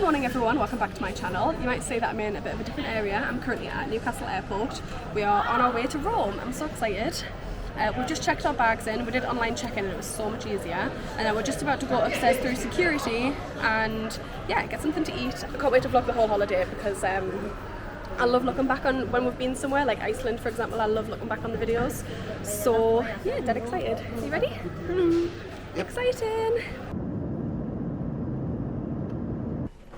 Good morning everyone, welcome back to my channel. You might say that I'm in a bit of a different area. I'm currently at Newcastle Airport. We are on our way to Rome. I'm so excited. We've just checked our bags in. We did online check-in and it was so much easier. And then we're just about to go upstairs through security and yeah, get something to eat. I can't wait to vlog the whole holiday because I love looking back on when we've been somewhere, like Iceland for example. I love looking back on the videos. So yeah, dead excited. Are you ready? Yep. Exciting!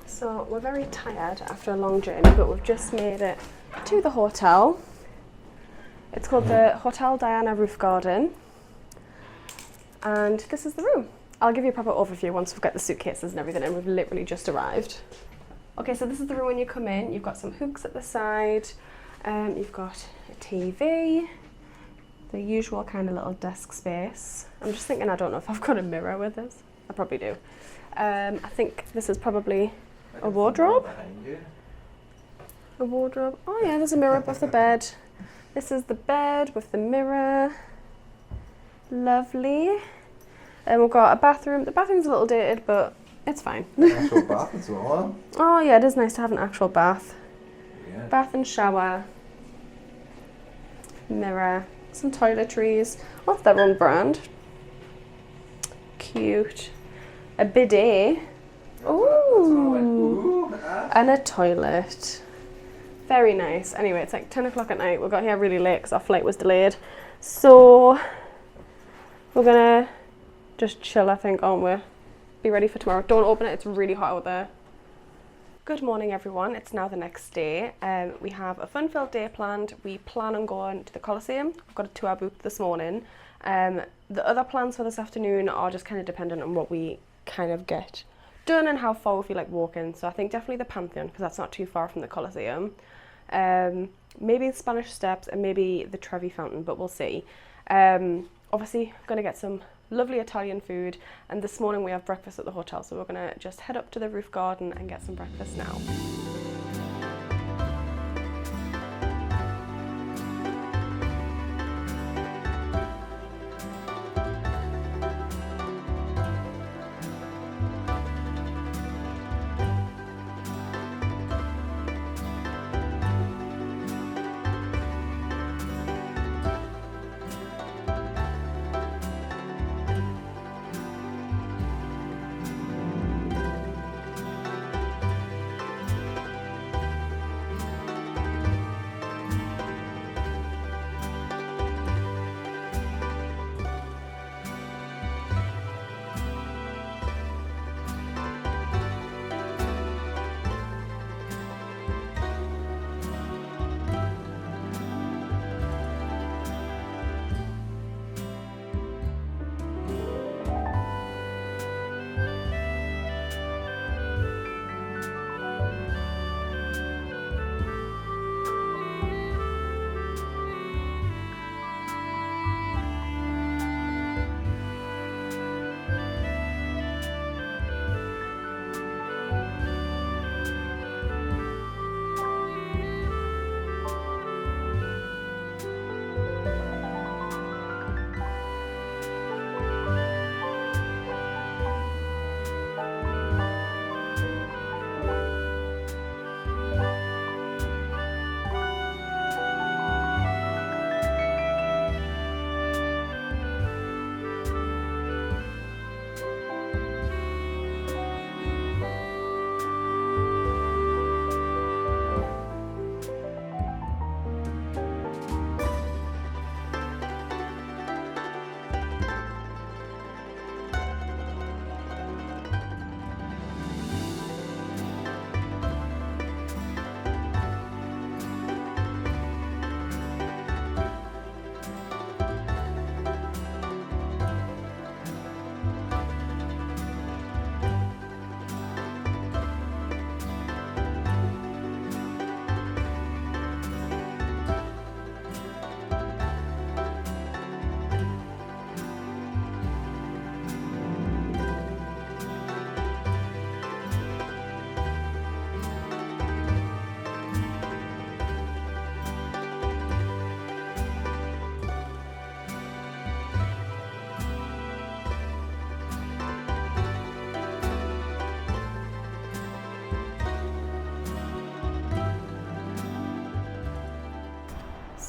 So we're very tired after a long journey, but we've just made it to the hotel. It's called the Hotel Diana Roof Garden, and this is the room. I'll give you a proper overview once we've got the suitcases and everything, and we've literally just arrived. Okay, so this is the room when you come in. You've got some hooks at the side, you've got a TV, the usual kind of little desk space. I'm just thinking, I don't know if I've got a mirror with this. I probably do. I think this is probably a wardrobe. A wardrobe. Oh yeah, there's a mirror above the bed. This is the bed with the mirror. Lovely. And we've got a bathroom. The bathroom's a little dated, but it's fine. An actual bath as well. Oh yeah, it is nice to have an actual bath. Yeah. Bath and shower. Mirror. Some toiletries. What's their own brand? Cute. A bidet. Ooh. And a toilet. Very nice. Anyway, it's like 10 o'clock at night. We got here really late because our flight was delayed. So we're gonna just chill, I think, aren't we? Be ready for tomorrow. Don't open it, it's really hot out there. Good morning everyone, it's now the next day. We have a fun-filled day planned. We plan on going to the Colosseum. I've got a tour booked this morning. The other plans for this afternoon are just kind of dependent on what we kind of get done and how far we feel like walking. So I think definitely the Pantheon, because that's not too far from the Colosseum. Maybe the Spanish Steps and maybe the Trevi Fountain, but we'll see. Obviously going to get some lovely Italian food, and this morning we have breakfast at the hotel, so we're going to just head up to the roof garden and get some breakfast now.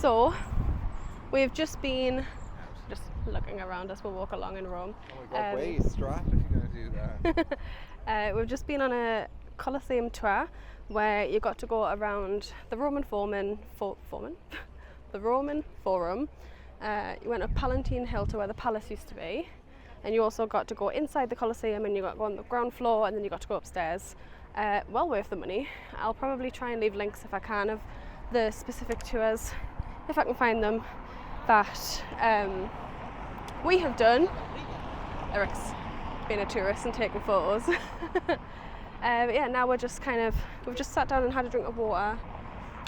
So, we've just been looking around as we walk along in Rome. Oh my god, way strap if you're going to do that. We've just been on a Colosseum tour where you got to go around the Roman Forum. The Roman Forum. You went up Palatine Hill to where the palace used to be, and you also got to go inside the Colosseum, and you got to go on the ground floor, and then you got to go upstairs. Well worth the money. I'll probably try and leave links if I can of the specific tours, if I can find them, that we have done. Eric's been a tourist and taking photos. But yeah, now we've just sat down and had a drink of water,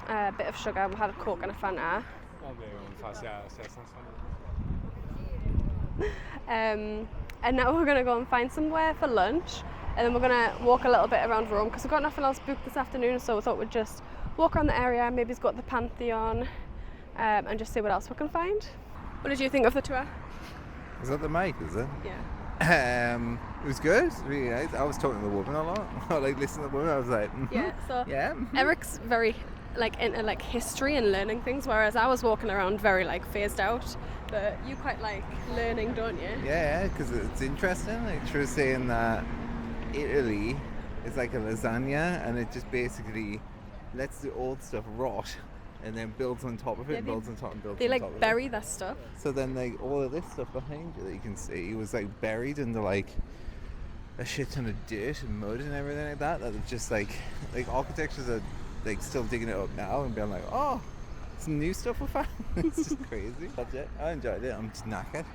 a bit of sugar, we had a Coke and a Fanta. And now we're going to go and find somewhere for lunch, and then we're going to walk a little bit around Rome because we've got nothing else booked this afternoon, so we thought we'd just walk around the area, maybe go to the Pantheon, and just see what else we can find. What did you think of the tour? Is that the mic, is it? Yeah. It was good, really nice. I was talking to the woman a lot. I like listening to the woman, I was like, Yeah, so yeah. Eric's very into history and learning things, whereas I was walking around very phased out. But you quite like learning, don't you? Yeah, because it's interesting. Like she was saying that Italy is like a lasagna, and it just basically lets the old stuff rot and then builds on top of it, builds on top and builds on top of it. They bury that stuff. So then all of this stuff behind you that you can see was buried into a shit ton of dirt and mud and everything like that. That it's just like architectures are still digging it up now and being like, oh, some new stuff we found. It's just crazy. That's it. I enjoyed it. I'm just knackered.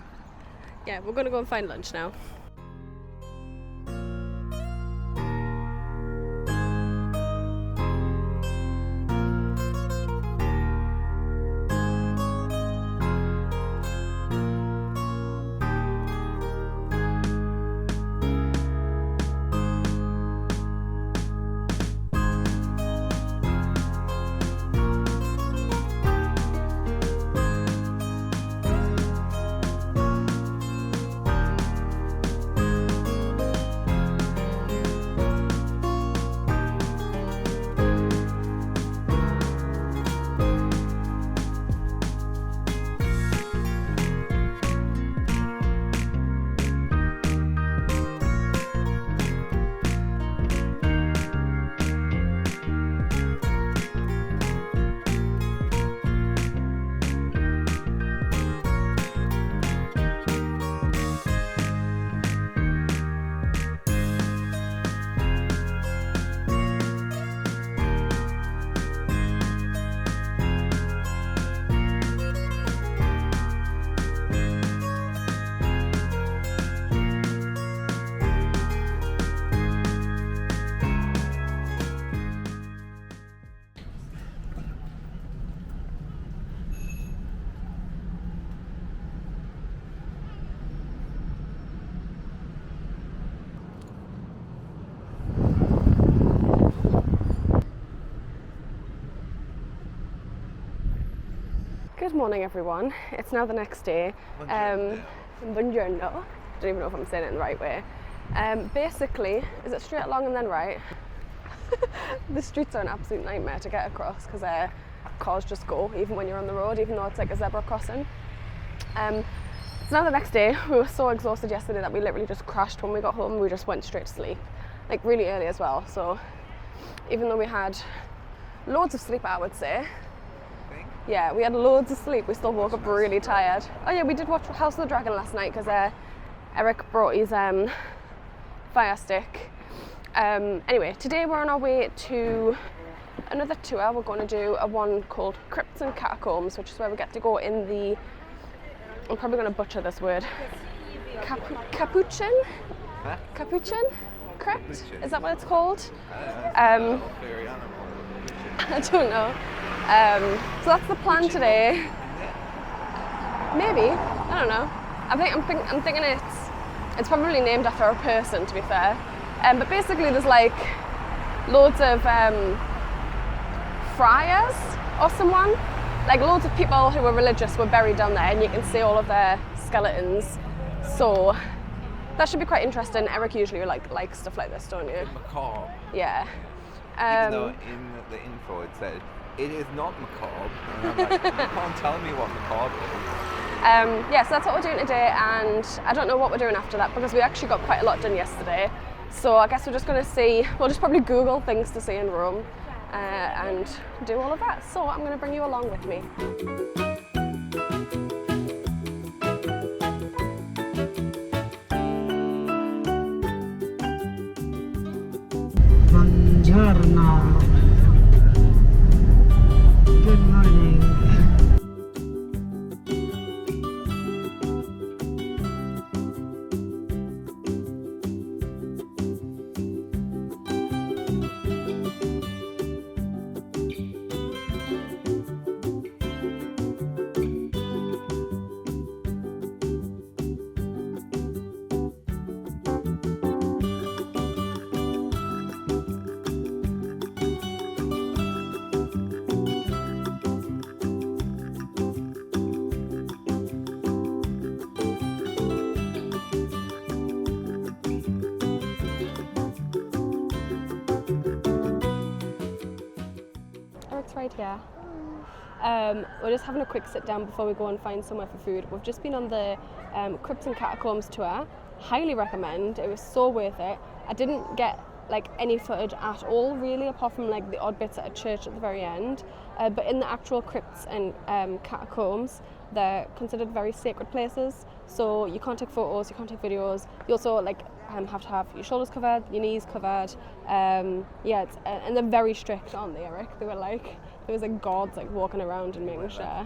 Yeah, we're gonna go and find lunch now. Good morning, everyone. It's now the next day. Buongiorno. I don't even know if I'm saying it in the right way. Basically, is it straight along and then right? The streets are an absolute nightmare to get across because cars just go, even when you're on the road, even though it's like a zebra crossing. It's now the next day. We were so exhausted yesterday that we literally just crashed when we got home. We just went straight to sleep, really early as well. So even though we had loads of sleep, I would say, yeah, we had loads of sleep, we still woke up really tired. Oh yeah, we did watch House of the Dragon last night because Eric brought his fire stick. Anyway, today we're on our way to another tour. We're going to do one called Crypts and Catacombs, which is where we get to go in the, I'm probably going to butcher this word, Capuchin? Huh? Capuchin? Crypt? Capuchin. Is that what it's called? I don't know. So that's the plan today. Maybe, I don't know. I'm thinking it's probably named after a person, to be fair. But basically there's loads of friars or someone, loads of people who were religious were buried down there, and you can see all of their skeletons. So that should be quite interesting. Eric usually likes stuff like this, don't you? Macabre. Yeah. Even though in the info it said it is not macabre. And I'm like, you can't tell me what macabre is. Yeah, so that's what we're doing today, and I don't know what we're doing after that because we actually got quite a lot done yesterday. So I guess we're just going to see, we'll just probably Google things to see in Rome and do all of that. So I'm going to bring you along with me. Buongiorno. Good morning. It's right here. We're just having a quick sit down before we go and find somewhere for food. We've just been on the Crypts and Catacombs tour. Highly recommend. It was so worth it. I didn't get like any footage at all really, apart from like the odd bits at a church at the very end. But in the actual Crypts and Catacombs, they're considered very sacred places. So you can't take photos, you can't take videos. You also like have to have your shoulders covered, your knees covered. Yeah, and they're very strict, aren't they, Eric? They were like, there was like guards like walking around and making sure.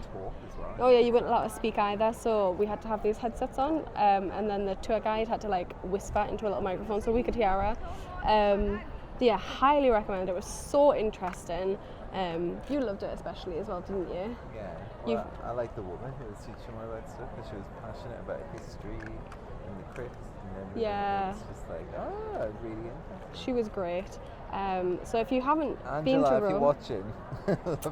Oh yeah, you weren't allowed to speak either, so we had to have these headsets on, and then the tour guide had to like whisper into a little microphone so we could hear her. Yeah, highly recommend. It was so interesting. You loved it especially as well, didn't you? Yeah. Well, I like the woman who was teaching me about stuff because she was passionate about history and the crypts and everything. Yeah. It's just like, really interesting. She was great. So if you haven't Angela, been to Rome, if you're watching,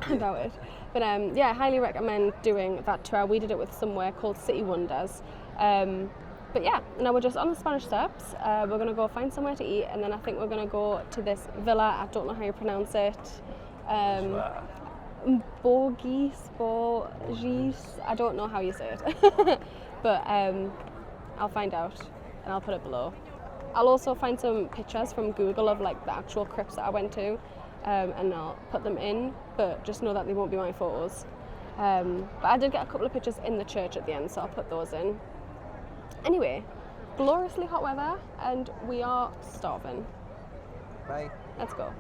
I doubt it. But yeah, I highly recommend doing that tour. We did it with somewhere called City Wonders. But yeah, now we're just on the Spanish Steps. We're going to go find somewhere to eat, and then I think we're going to go to this villa. I don't know how you pronounce it. Borgis, I don't know how you say it. But I'll find out and I'll put it below. I'll also find some pictures from Google of like the actual crypts that I went to, and I'll put them in, but just know that they won't be my photos. But I did get a couple of pictures in the church at the end, so I'll put those in. Anyway, gloriously hot weather and we are starving. Bye. Let's go.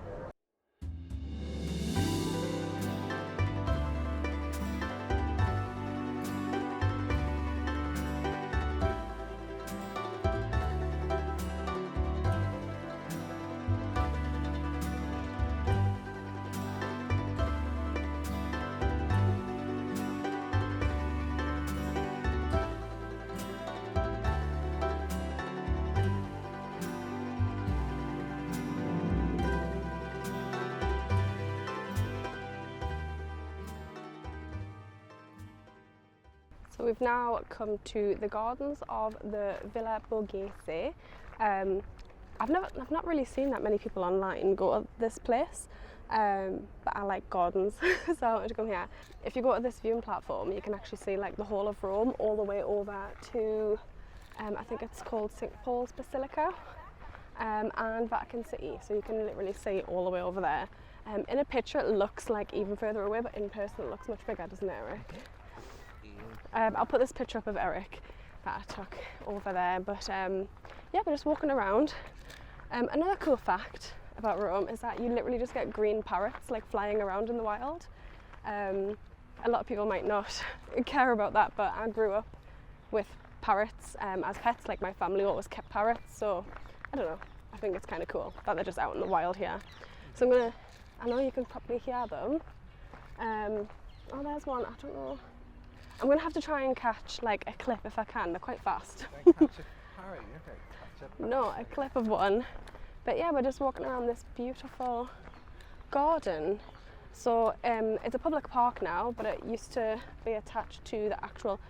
So we've now come to the gardens of the Villa Borghese. I've not really seen that many people online go to this place, but I like gardens, so I wanted to come here. If you go to this viewing platform, you can actually see like the whole of Rome all the way over to, I think it's called St. Paul's Basilica, and Vatican City. So you can literally see all the way over there. In a picture it looks like even further away, but in person it looks much bigger, doesn't it, Eric? I'll put this picture up of Eric that I took over there, but yeah, we're just walking around. Another cool fact about Rome is that you literally just get green parrots like flying around in the wild. A lot of people might not care about that, but I grew up with parrots as pets. Like my family always kept parrots, so I don't know, I think it's kind of cool that they're just out in the wild here. So I know you can probably hear them. Oh, there's one, I don't know. I'm going to have to try and catch like a clip if I can. They're quite fast. Catch a parrot, catch a parrot. No, a clip of one. But yeah, we're just walking around this beautiful garden. So it's a public park now, but it used to be attached to the actual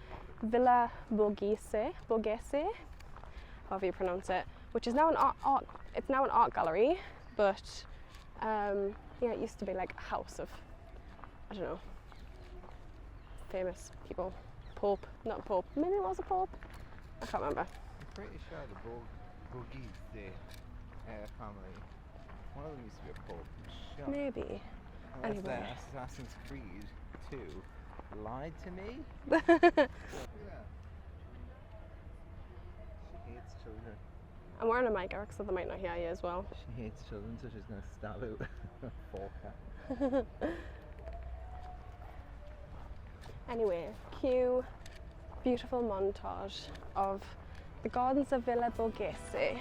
Villa Borghese, however you pronounce it, which is now an art. It's now an art gallery, but yeah, it used to be like a house of I don't know, famous people. Pope, not a pope. Maybe it was a pope. I can't remember. I'm pretty sure the Boogies, the family, one of them used to be a pope. I'm sure. Maybe. Unless Anyway. then Assassin's Creed 2 lied to me. Look at that. She hates children. I'm wearing a mic, Eric, so they might not hear you as well. She hates children, so she's going to stab out a fork at them. Anyway, cue beautiful montage of the gardens of Villa Borghese.